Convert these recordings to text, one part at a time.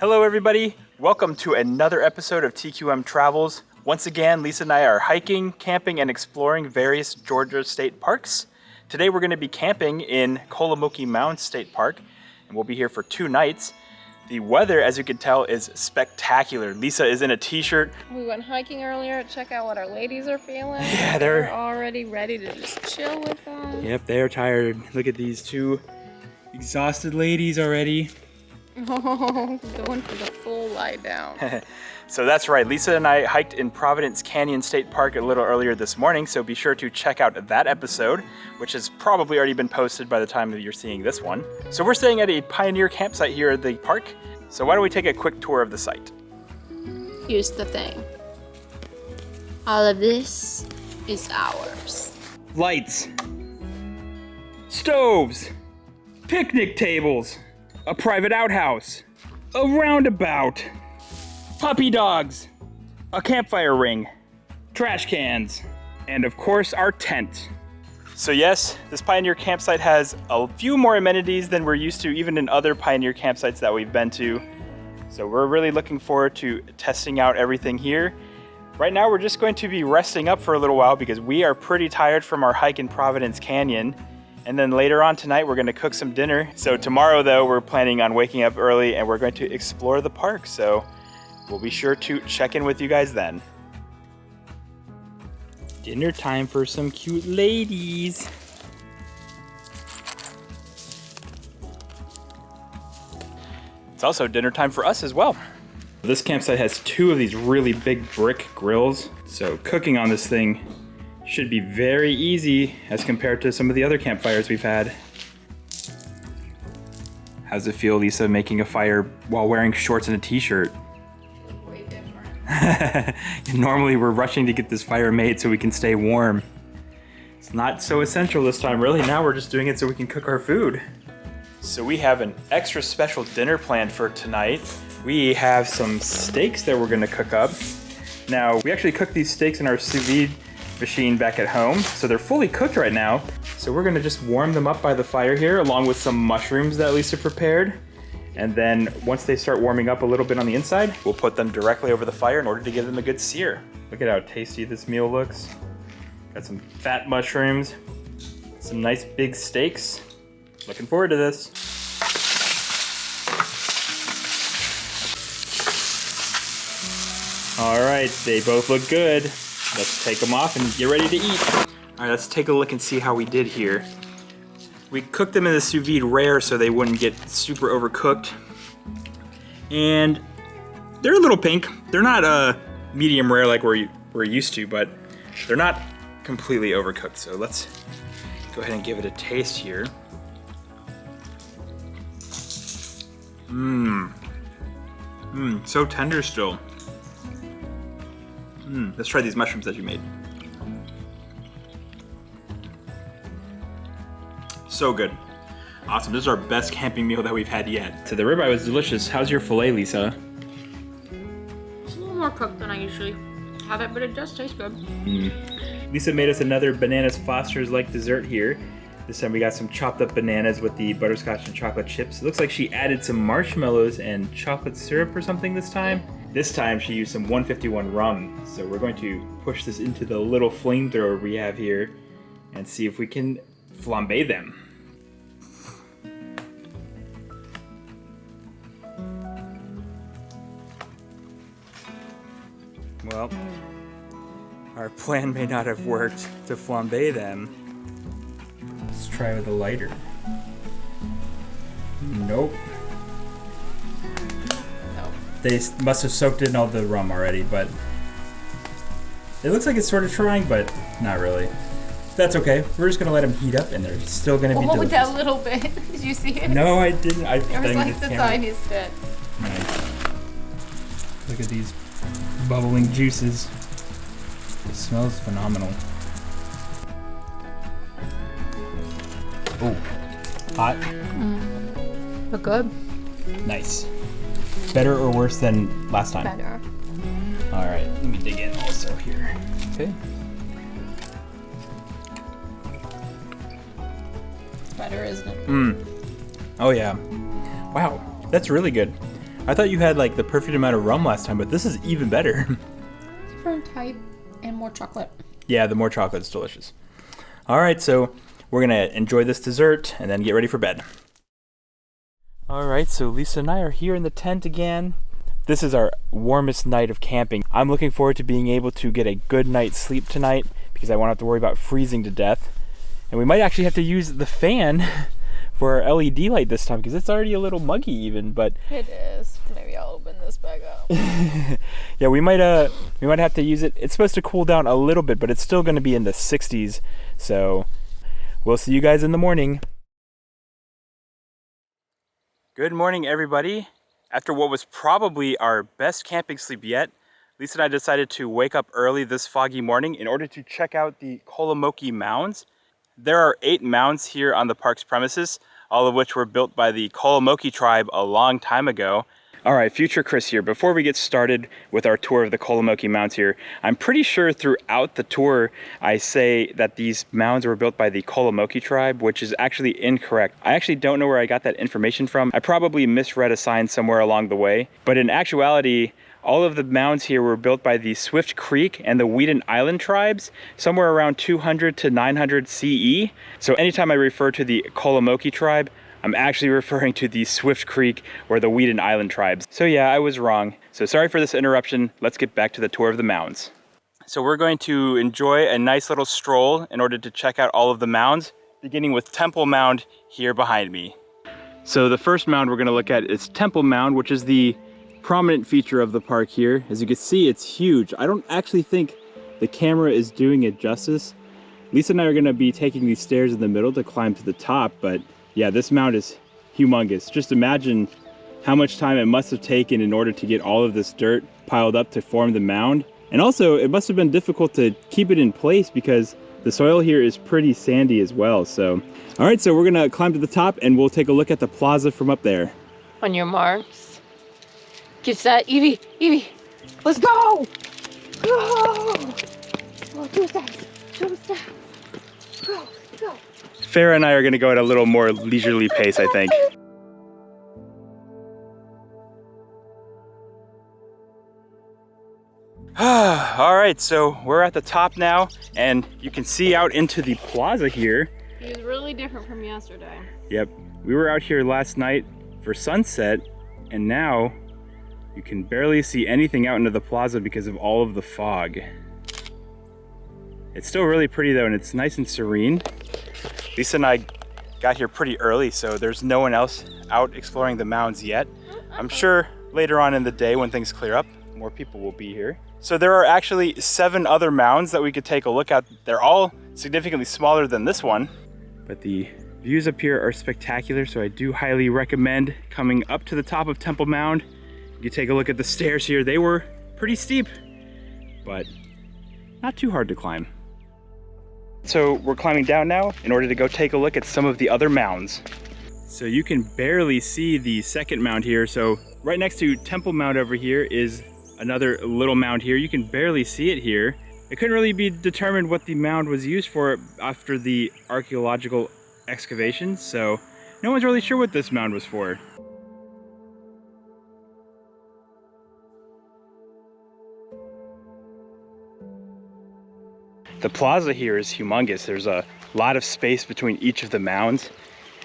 Hello everybody, welcome to another episode of TQM Travels. Once again, Lisa and I are hiking, camping, and exploring various Georgia state parks. Today we're going to be camping in Kolomoki Mounds State Park, and we'll be here for 2 nights. The weather, as you can tell, is spectacular. Lisa is in a t-shirt. We went hiking earlier to check out what our ladies are feeling. Yeah, they're already ready to just chill with us. Yep, they're tired. Look at these 2 exhausted ladies already. Oh, going for the full lie down. So that's right, Lisa and I hiked in Providence Canyon State Park a little earlier this morning, so be sure to check out that episode, which has probably already been posted by the time that you're seeing this one. So we're staying at a pioneer campsite here at the park, so why don't we take a quick tour of the site? Here's the thing. All of this is ours. Lights, stoves, picnic tables, a private outhouse, a roundabout, puppy dogs, a campfire ring, trash cans, and of course our tent. So yes, this Pioneer campsite has a few more amenities than we're used to even in other Pioneer campsites that we've been to. So we're really looking forward to testing out everything here. Right now we're just going to be resting up for a little while because we are pretty tired from our hike in Providence Canyon. And then later on tonight, we're gonna cook some dinner. So tomorrow though, we're planning on waking up early and we're going to explore the park. So we'll be sure to check in with you guys then. Dinner time for some cute ladies. It's also dinner time for us as well. This campsite has 2 of these really big brick grills. So cooking on this thing should be very easy as compared to some of the other campfires we've had. How's it feel, Lisa, making a fire while wearing shorts and a t-shirt? Way different. Normally we're rushing to get this fire made so we can stay warm. It's not so essential this time, really. Now we're just doing it so we can cook our food. So we have an extra special dinner planned for tonight. We have some steaks that we're gonna cook up. Now, we actually cook these steaks in our sous vide machine back at home, so they're fully cooked right now. So we're gonna just warm them up by the fire here along with some mushrooms that Lisa prepared. And then once they start warming up a little bit on the inside, we'll put them directly over the fire in order to give them a good sear. Look at how tasty this meal looks. Got some fat mushrooms, some nice big steaks. Looking forward to this. All right, they both look good. Let's take them off and get ready to eat. All right, let's take a look and see how we did here. We cooked them in the sous vide rare so they wouldn't get super overcooked. And they're a little pink. They're not medium rare like we're used to, but they're not completely overcooked. So let's go ahead and give it a taste here. So tender still. Let's try these mushrooms that you made. So good. Awesome, this is our best camping meal that we've had yet. So the ribeye was delicious. How's your filet, Lisa? It's a little more cooked than I usually have it, but it does taste good. Lisa made us another Bananas Foster's-like dessert here. This time we got some chopped up bananas with the butterscotch and chocolate chips. It looks like she added some marshmallows and chocolate syrup or something this time. This time she used some 151 rum. So we're going to push this into the little flamethrower we have here and see if we can flambe them. Well, our plan may not have worked to flambe them. Let's try with a lighter. Nope. They must have soaked in all the rum already, but it looks like it's sort of trying, but not really. That's okay. We're just gonna let them heat up, and they're still gonna be delicious. With that little bit. Did you see it? No, I didn't. There was like the tiniest bit. Nice. Look at these bubbling juices. It smells phenomenal. Oh, hot. But good. Nice. Better or worse than last time? Better. All right, let me dig in also here. Okay. Better, isn't it? Oh yeah. Wow, that's really good. I thought you had like the perfect amount of rum last time, but this is even better. Different type and more chocolate. Yeah, the more chocolate is delicious. All right, so we're gonna enjoy this dessert and then get ready for bed. All right, so Lisa and I are here in the tent again. This is our warmest night of camping. I'm looking forward to being able to get a good night's sleep tonight because I won't have to worry about freezing to death. And we might actually have to use the fan for our LED light this time because it's already a little muggy even, but It is. Maybe I'll open this back up. yeah, we might have to use it. It's supposed to cool down a little bit, but it's still going to be in the 60s. So we'll see you guys in the morning. Good morning, everybody. After what was probably our best camping sleep yet, Lisa and I decided to wake up early this foggy morning in order to check out the Kolomoki Mounds. There are 8 mounds here on the park's premises, all of which were built by the Kolomoki tribe a long time ago. All right, future Chris here. Before we get started with our tour of the Kolomoki Mounds here, I'm pretty sure throughout the tour I say that these mounds were built by the Kolomoki tribe, which is actually incorrect. I actually don't know where I got that information from. I probably misread a sign somewhere along the way, but in actuality, all of the mounds here were built by the Swift Creek and the Weedon Island tribes, somewhere around 200 to 900 CE. So anytime I refer to the Kolomoki tribe, I'm actually referring to the Swift Creek or the Weedon Island tribes. So yeah, I was wrong. So sorry for this interruption. Let's get back to the tour of the mounds. So we're going to enjoy a nice little stroll in order to check out all of the mounds, beginning with Temple Mound here behind me. So the first mound we're gonna look at is Temple Mound, which is the prominent feature of the park here. As you can see, it's huge. I don't actually think the camera is doing it justice. Lisa and I are gonna be taking these stairs in the middle to climb to the top, but yeah, this mound is humongous. Just imagine how much time it must have taken in order to get all of this dirt piled up to form the mound. And also, it must have been difficult to keep it in place because the soil here is pretty sandy as well. So, all right, so we're gonna climb to the top and we'll take a look at the plaza from up there. On your marks. Get set, Evie, let's go! Go! Oh, 2 steps, 2 steps. Go, go. Farah and I are gonna go at a little more leisurely pace, I think. All right, so we're at the top now, and you can see out into the plaza here. It was really different from yesterday. Yep, we were out here last night for sunset, and now you can barely see anything out into the plaza because of all of the fog. It's still really pretty though, and it's nice and serene. Lisa and I got here pretty early, so there's no one else out exploring the mounds yet. I'm sure later on in the day when things clear up, more people will be here. So there are actually 7 other mounds that we could take a look at. They're all significantly smaller than this one, but the views up here are spectacular, so I do highly recommend coming up to the top of Temple Mound. You take a look at the stairs here. They were pretty steep, but not too hard to climb. So we're climbing down now in order to go take a look at some of the other mounds. So you can barely see the second mound here. So right next to Temple Mound over here is another little mound here. You can barely see it here. It couldn't really be determined what the mound was used for after the archaeological excavations, so no one's really sure what this mound was for. The plaza here is humongous. There's a lot of space between each of the mounds,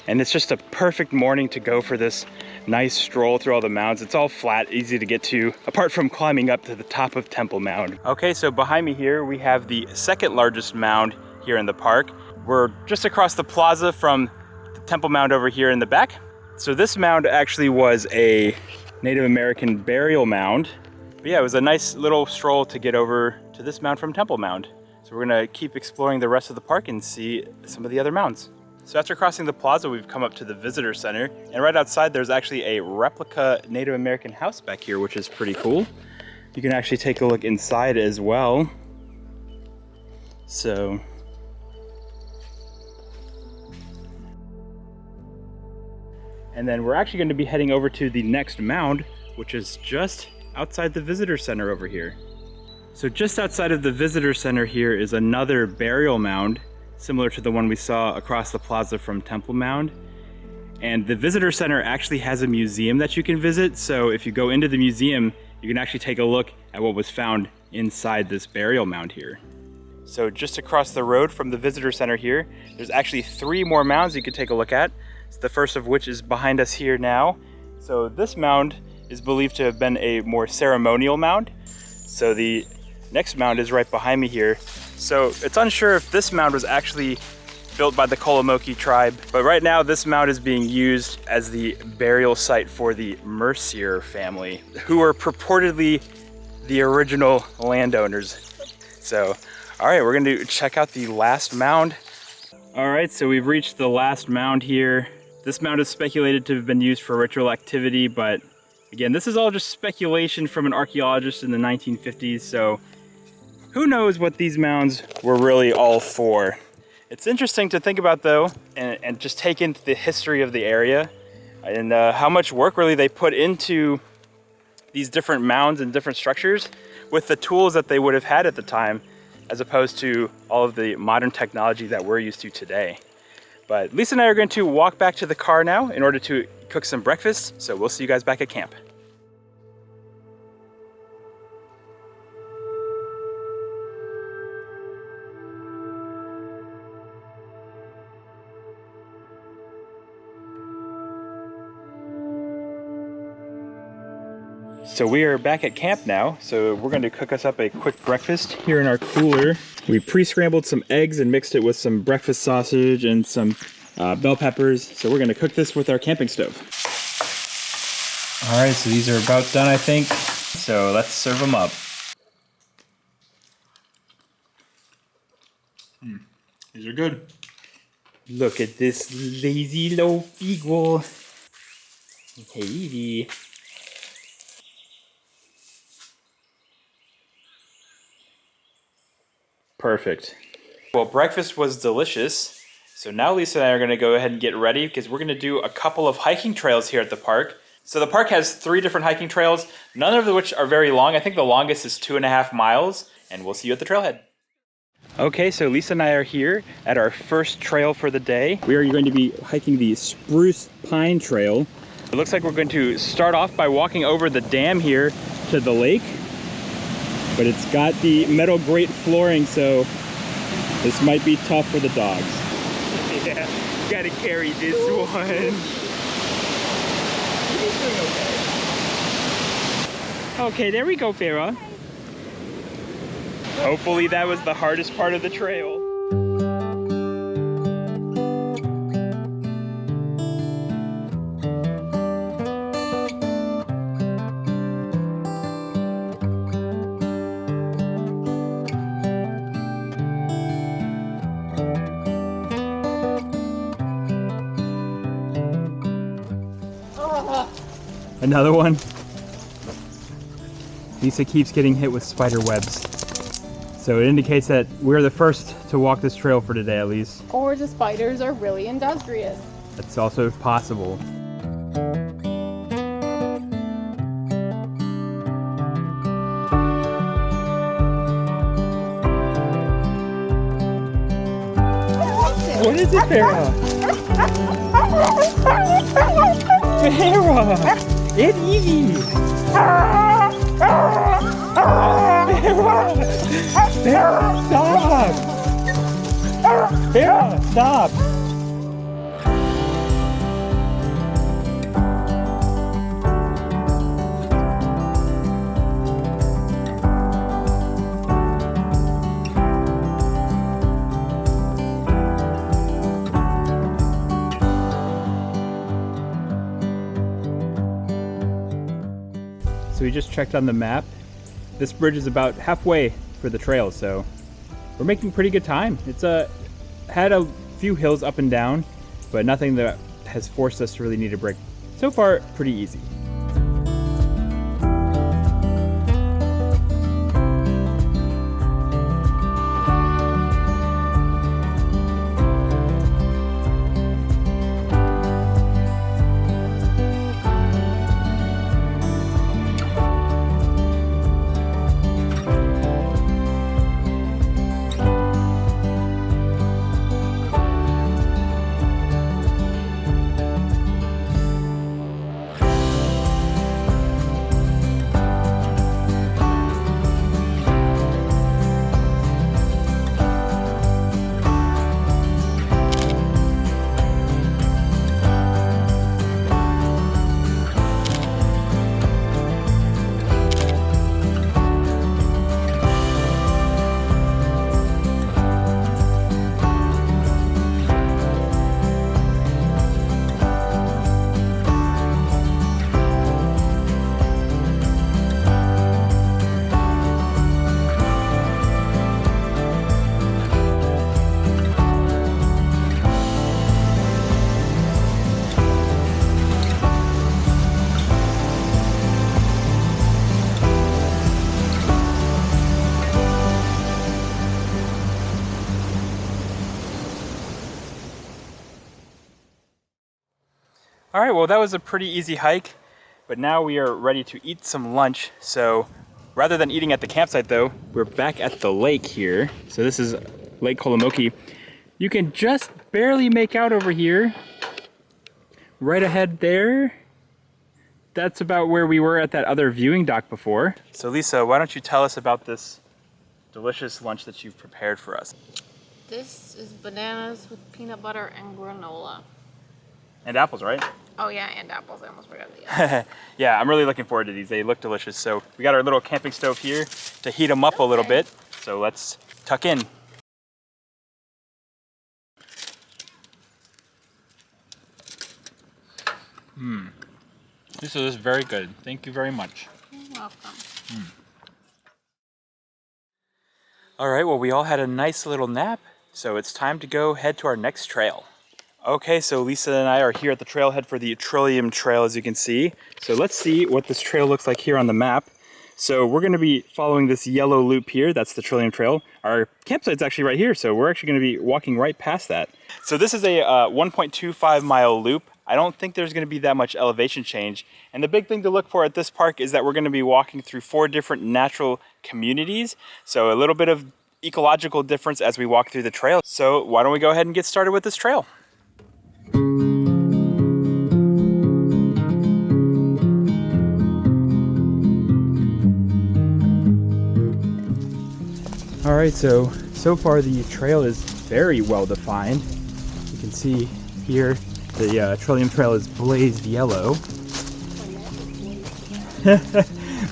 and it's just a perfect morning to go for this nice stroll through all the mounds. It's all flat, easy to get to, apart from climbing up to the top of Temple Mound. Okay, so behind me here, we have the second largest mound here in the park. We're just across the plaza from the Temple Mound over here in the back. So this mound actually was a Native American burial mound. But yeah, it was a nice little stroll to get over to this mound from Temple Mound. So we're gonna keep exploring the rest of the park and see some of the other mounds. So after crossing the plaza, we've come up to the visitor center, and right outside there's actually a replica Native American house back here, which is pretty cool. You can actually take a look inside as well. So and then we're actually going to be heading over to the next mound, which is just outside the visitor center over here. So just outside of the visitor center here is another burial mound, similar to the one we saw across the plaza from Temple Mound. And the visitor center actually has a museum that you can visit. So if you go into the museum, you can actually take a look at what was found inside this burial mound here. So just across the road from the visitor center here, there's actually 3 more mounds you can take a look at. So the first of which is behind us here now. So this mound is believed to have been a more ceremonial mound. So the next mound is right behind me here. So it's unsure if this mound was actually built by the Kolomoki tribe, but right now this mound is being used as the burial site for the Mercier family, who are purportedly the original landowners. So, all right, we're gonna check out the last mound. All right, so we've reached the last mound here. This mound is speculated to have been used for ritual activity, but again, this is all just speculation from an archaeologist in the 1950s, so who knows what these mounds were really all for. It's interesting to think about though, and just take into the history of the area and how much work really they put into these different mounds and different structures with the tools that they would have had at the time, as opposed to all of the modern technology that we're used to today. But Lisa and I are going to walk back to the car now in order to cook some breakfast, so we'll see you guys back at camp. So we are back at camp now, so we're going to cook us up a quick breakfast here in our cooler. We pre-scrambled some eggs and mixed it with some breakfast sausage and some bell peppers. So we're going to cook this with our camping stove. All right, so these are about done, I think. So let's serve them up. These are good. Look at this lazy loaf eagle. Hey, Evie. Perfect. Well, breakfast was delicious. So now Lisa and I are going to go ahead and get ready because we're going to do a couple of hiking trails here at the park. So the park has 3 different hiking trails, none of which are very long. I think the longest is 2.5 miles, and we'll see you at the trailhead. Okay, so Lisa and I are here at our first trail for the day. We are going to be hiking the Spruce Pine Trail. It looks like we're going to start off by walking over the dam here to the lake. But it's got the metal grate flooring, so this might be tough for the dogs. Yeah, gotta carry this one. He's doing okay. Okay, there we go, Farah. Hopefully that was the hardest part of the trail. Another one. Lisa keeps getting hit with spider webs. So it indicates that we're the first to walk this trail for today, at least. Or the spiders are really industrious. That's also possible. What is it, Farah? Farah! It's Evie! Farah! Farah, stop! Farah, stop! So we just checked on the map. This bridge is about halfway for the trail, so we're making pretty good time. It's had a few hills up and down, but nothing that has forced us to really need a break. So far, pretty easy. All right, well that was a pretty easy hike, but now we are ready to eat some lunch. So rather than eating at the campsite though, we're back at the lake here. So this is Lake Kolomoki. You can just barely make out over here. Right ahead there. That's about where we were at that other viewing dock before. So Lisa, why don't you tell us about this delicious lunch that you've prepared for us? This is bananas with peanut butter and granola. And apples, right? Oh yeah, and apples. I almost forgot the apples. Yeah, I'm really looking forward to these. They look delicious. So we got our little camping stove here to heat them up a little bit. So let's tuck in. This is very good. Thank you very much. You're welcome. All right, well, we all had a nice little nap, so it's time to go head to our next trail. Okay, so Lisa and I are here at the trailhead for the Trillium Trail, as you can see. So let's see what this trail looks like here on the map. So we're gonna be following this yellow loop here. That's the Trillium Trail. Our campsite's actually right here, so we're actually gonna be walking right past that. So this is a 1.25 mile loop. I don't think there's gonna be that much elevation change. And the big thing to look for at this park is that we're gonna be walking through 4 different natural communities. So a little bit of ecological difference as we walk through the trail. So why don't we go ahead and get started with this trail? All right, so far the trail is very well defined. You can see here the Trillium Trail is blazed yellow.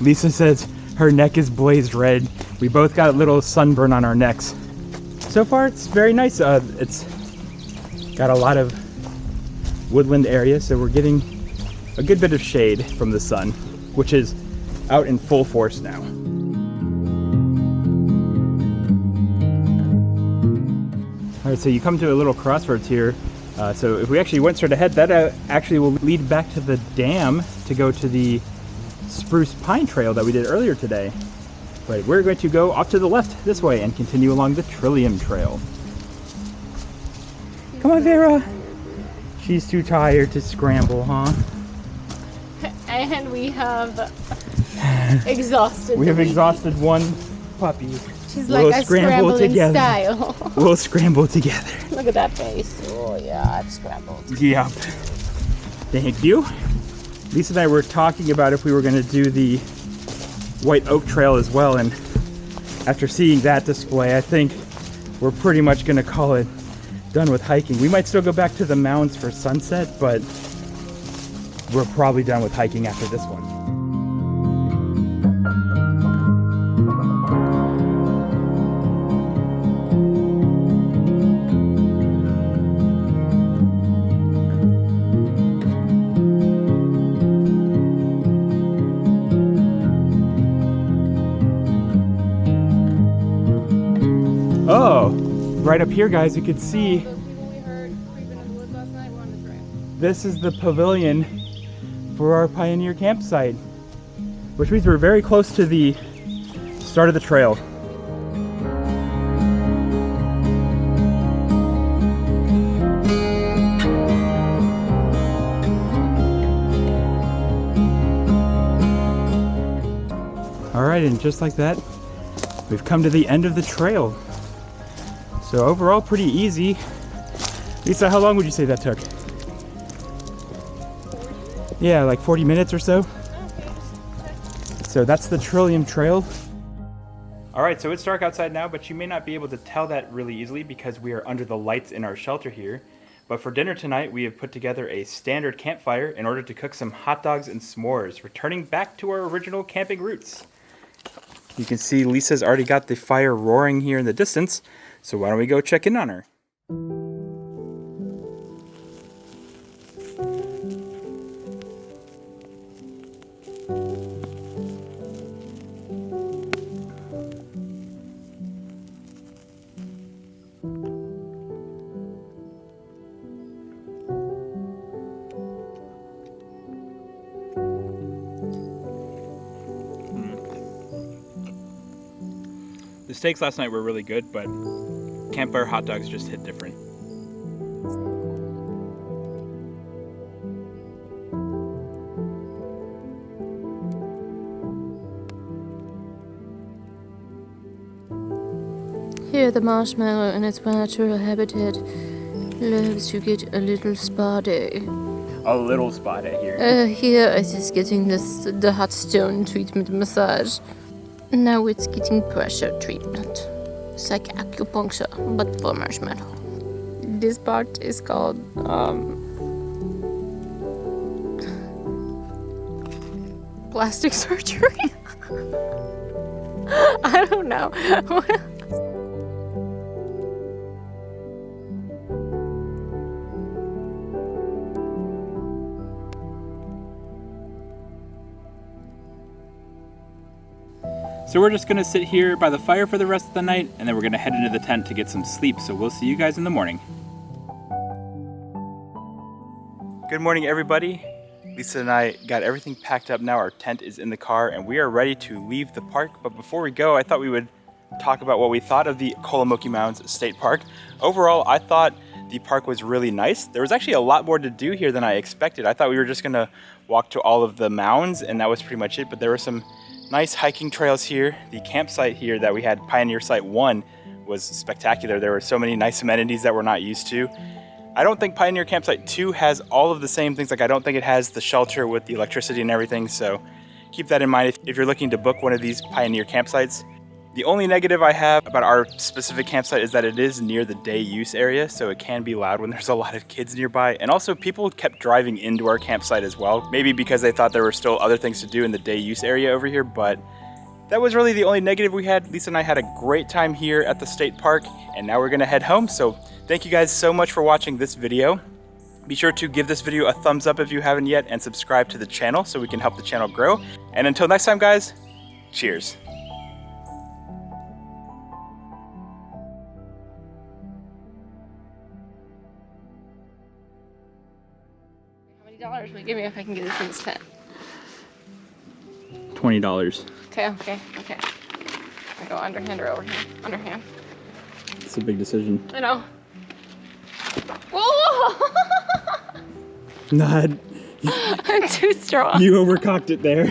Lisa says her neck is blazed red. We both got a little sunburn on our necks. So far it's very nice. It's got a lot of woodland area, so we're getting a good bit of shade from the sun, which is out in full force now. All right, so you come to a little crossroads here. So if we actually went straight ahead, that actually will lead back to the dam to go to the Spruce Pine Trail that we did earlier today. But we're going to go off to the left this way and continue along the Trillium Trail. Come on, Vera. She's too tired to scramble, huh? And we have exhausted. We have exhausted one puppy. She's like a scrambling style. We'll scramble together. Look at that face. Oh yeah, I've scrambled. Yep. Thank you. Lisa and I were talking about if we were going to do the White Oak Trail as well, and after seeing that display, I think we're pretty much going to call it done with hiking. We might still go back to the mounds for sunset, but we're probably done with hiking after this one. Oh, right up here, guys, you can see Those people we heard creeping in the woods last night were on the trail. this is the pavilion for our Pioneer campsite, which means we're very close to the start of the trail. All right, and just like that, we've come to the end of the trail. So overall, pretty easy. Lisa, how long would you say that took? 40 minutes? Yeah, like 40 minutes or so. Okay. So that's the Trillium Trail. All right, so it's dark outside now, but you may not be able to tell that really easily because we are under the lights in our shelter here. But for dinner tonight, we have put together a standard campfire in order to cook some hot dogs and s'mores, returning back to our original camping roots. You can see Lisa's already got the fire roaring here in the distance, so why don't we go check in on her? The steaks last night were really good, but campfire hot dogs just hit different. Here, the marshmallow in its natural habitat loves to get a little spotty. A little spot at here. Here it is getting the hot stone treatment massage. Now it's getting pressure treatment. It's like acupuncture, but for marshmallow. This part is called, plastic surgery? I don't know. So we're just gonna sit here by the fire for the rest of the night, and then we're gonna head into the tent to get some sleep. So we'll see you guys in the morning. Good morning, everybody. Lisa and I got everything packed up now. Our tent is in the car and we are ready to leave the park. But before we go, I thought we would talk about what we thought of the Kolomoki Mounds State Park. Overall, I thought the park was really nice. There was actually a lot more to do here than I expected. I thought we were just gonna walk to all of the mounds and that was pretty much it, but there were some nice hiking trails here. The campsite here that we had, Pioneer Site 1, was spectacular. There were so many nice amenities that we're not used to. I don't think Pioneer Campsite 2 has all of the same things. Like, I don't think it has the shelter with the electricity and everything, so keep that in mind if you're looking to book one of these Pioneer campsites. The only negative I have about our specific campsite is that it is near the day use area, so it can be loud when there's a lot of kids nearby. And also, people kept driving into our campsite as well, maybe because they thought there were still other things to do in the day use area over here, but that was really the only negative we had. Lisa and I had a great time here at the state park, and now we're gonna head home. So thank you guys so much for watching this video. Be sure to give this video a thumbs up if you haven't yet, and subscribe to the channel so we can help the channel grow. And until next time, guys, cheers. How many dollars will you give me if I can get this in this tent? $20. Okay. I go underhand or overhand? Underhand. It's a big decision. I know. Whoa! Not. I'm too strong. You overcocked it there.